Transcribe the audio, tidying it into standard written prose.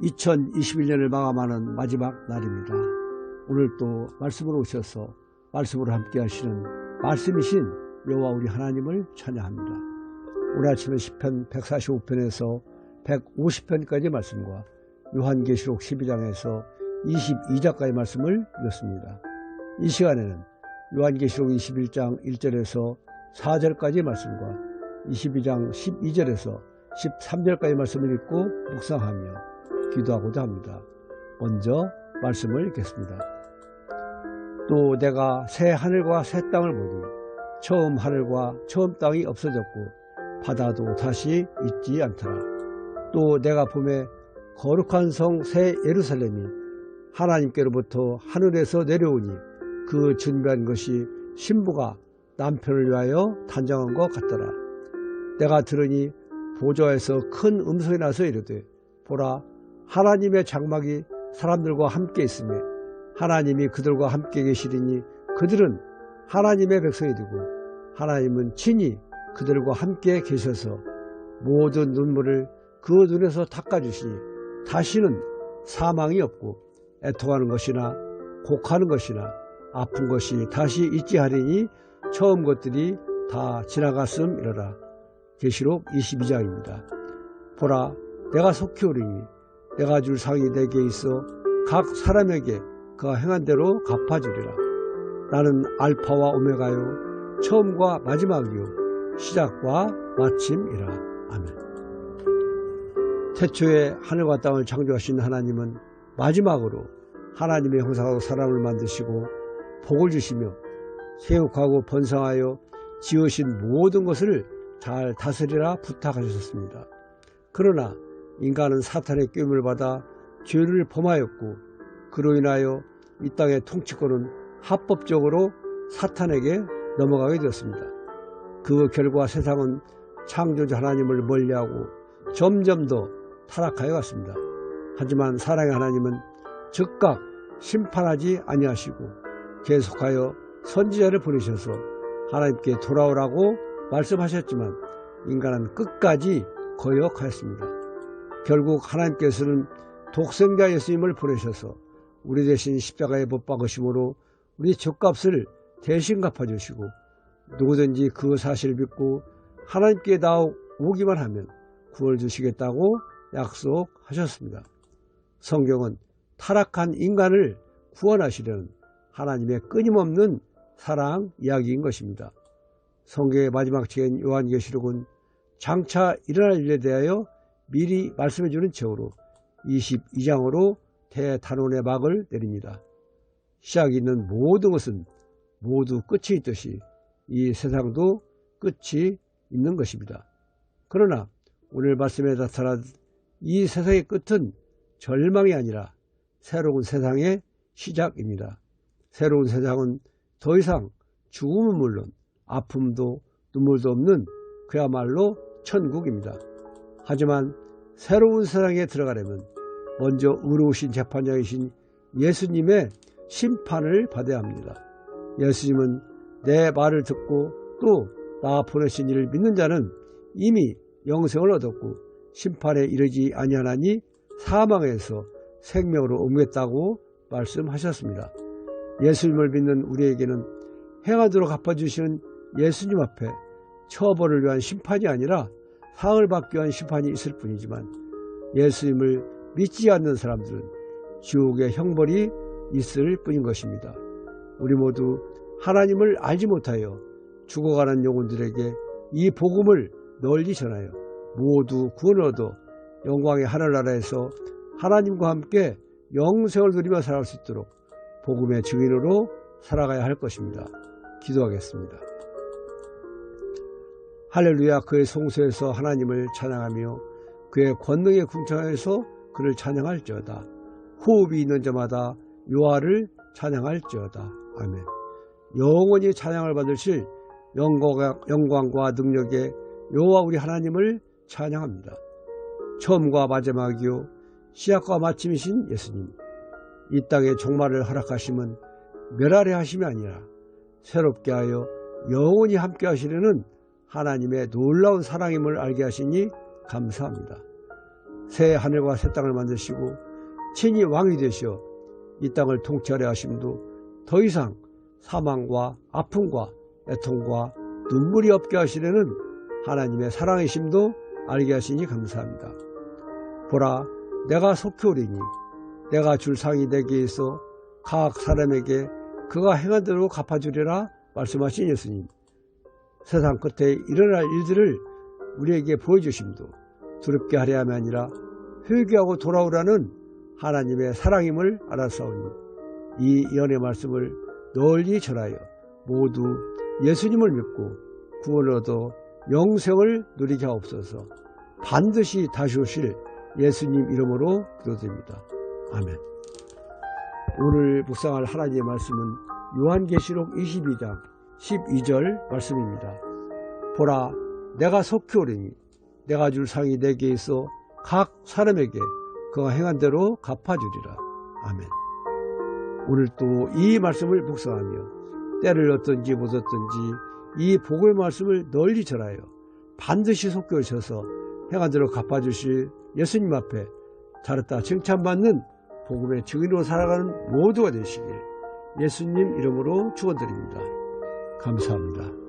2021년을 마감하는 마지막 날입니다. 오늘 또 말씀으로 오셔서 말씀으로 함께 하시는 말씀이신 여호와 우리 하나님을 찬양합니다. 오늘 아침에 시편 145편에서 150편까지 말씀과 요한계시록 12장에서 22장까지 말씀을 읽었습니다. 이 시간에는 요한계시록 21장 1절에서 4절까지 말씀과 22장 12절에서 13절까지 말씀을 읽고 묵상하며 기도하고자 합니다. 먼저 말씀을 읽겠습니다. 또 내가 새 하늘과 새 땅을 보니 처음 하늘과 처음 땅이 없어졌고 바다도 다시 있지 않더라. 또 내가 보매 거룩한 성 새 예루살렘이 하나님께로부터 하늘에서 내려오니 그 준비한 것이 신부가 남편을 위하여 단장한 것 같더라. 내가 들으니 보좌에서 큰 음성이 나서 이르되 보라, 하나님의 장막이 사람들과 함께 있으며 하나님이 그들과 함께 계시리니 그들은 하나님의 백성이 되고 하나님은 친히 그들과 함께 계셔서 모든 눈물을 그 눈에서 닦아주시니 다시는 사망이 없고 애통하는 것이나 곡하는 것이나 아픈 것이 다시 있지 하리니 처음 것들이 다 지나갔음이러라. 계시록 22장입니다. 보라, 내가 속히 오리니 내가 줄 상이 내게 있어 각 사람에게 그가 행한 대로 갚아주리라. 나는 알파와 오메가요 처음과 마지막이요 시작과 마침이라. 아멘. 태초에 하늘과 땅을 창조하신 하나님은 마지막으로 하나님의 형상으로 사람을 만드시고 복을 주시며 세육하고 번성하여 지으신 모든 것을 잘 다스리라 부탁하셨습니다. 그러나 인간은 사탄의 꾀임을 받아 죄를 범하였고 그로 인하여 이 땅의 통치권은 합법적으로 사탄에게 넘어가게 되었습니다. 그 결과 세상은 창조주 하나님을 멀리하고 점점 더 타락하여 갔습니다. 하지만 사랑의 하나님은 즉각 심판하지 아니하시고 계속하여 선지자를 보내셔서 하나님께 돌아오라고 말씀하셨지만 인간은 끝까지 거역하였습니다. 결국 하나님께서는 독생자 예수님을 보내셔서 우리 대신 십자가에 못 박으심으로 우리 죗값을 대신 갚아주시고 누구든지 그 사실을 믿고 하나님께 나오기만 하면 구원을 주시겠다고 약속하셨습니다. 성경은 타락한 인간을 구원하시려는 하나님의 끊임없는 사랑 이야기인 것입니다. 성경의 마지막 책인 요한계시록은 장차 일어날 일에 대하여 미리 말씀해주는 책으로 22장으로 대단원의 막을 내립니다. 시작이 있는 모든 것은 모두 끝이 있듯이 이 세상도 끝이 있는 것입니다. 그러나 오늘 말씀에 나타난 이 세상의 끝은 절망이 아니라 새로운 세상의 시작입니다. 새로운 세상은 더 이상 죽음은 물론 아픔도 눈물도 없는 그야말로 천국입니다. 하지만 새로운 세상에 들어가려면 먼저 의로우신 재판장이신 예수님의 심판을 받아야 합니다. 예수님은 내 말을 듣고 또 나 보내신 이를 믿는 자는 이미 영생을 얻었고 심판에 이르지 아니하나니 사망에서 생명으로 옮겼다고 말씀하셨습니다. 예수님을 믿는 우리에게는 행하도록 갚아주시는 예수님 앞에 처벌을 위한 심판이 아니라 상을 받기 위한 심판이 있을 뿐이지만 예수님을 믿지 않는 사람들은 지옥의 형벌이 있을 뿐인 것입니다. 우리 모두 하나님을 알지 못하여 죽어가는 영혼들에게 이 복음을 널리 전하여 모두 구원을 얻어 영광의 하늘나라에서 하나님과 함께 영생을 누리며 살아갈 수 있도록 복음의 증인으로 살아가야 할 것입니다. 기도하겠습니다. 할렐루야. 그의 성소에서 하나님을 찬양하며 그의 권능의 궁창에서 그를 찬양할지어다. 호흡이 있는 자마다 여호와를 찬양할지어다. 아멘. 영원히 찬양을 받으실 영광과 능력의 여호와 우리 하나님을 찬양합니다. 처음과 마지막이요 시작과 마침이신 예수님, 이 땅에 종말을 허락하심은 멸하려 하심이 아니라 새롭게 하여 영원히 함께 하시려는 하나님의 놀라운 사랑임을 알게 하시니 감사합니다. 새 하늘과 새 땅을 만드시고 친히 왕이 되시어 이 땅을 통치하려 하심도 더 이상 사망과 아픔과 애통과 눈물이 없게 하시려는 하나님의 사랑이심도 알게 하시니 감사합니다. 보라, 내가 속히 오리니 내가 줄 상이 내게 있어 각 사람에게 그가 행한 대로 갚아주리라 말씀하신 예수님. 세상 끝에 일어날 일들을 우리에게 보여주심도 두렵게 하려 함이 아니라 회개하고 돌아오라는 하나님의 사랑임을 알았사오니 이 예언의 말씀을 널리 전하여 모두 예수님을 믿고 구원을 얻어 영생을 누리게 하옵소서. 반드시 다시 오실 예수님 이름으로 기도드립니다. 아멘. 오늘 묵상할 하나님의 말씀은 요한계시록 22장 12절 말씀입니다. 보라, 내가 속히 오리니 내가 줄 상이 내게 있어 각 사람에게 그가 행한 대로 갚아주리라. 아멘. 오늘 또 이 말씀을 묵상하며 때를 얻든지 못 얻든지 이 복음의 말씀을 널리 전하여 반드시 속히 오셔서 행한 대로 갚아주실 예수님 앞에 잘했다 칭찬받는 복음의 증인으로 살아가는 모두가 되시길 예수님 이름으로 축원드립니다. 감사합니다.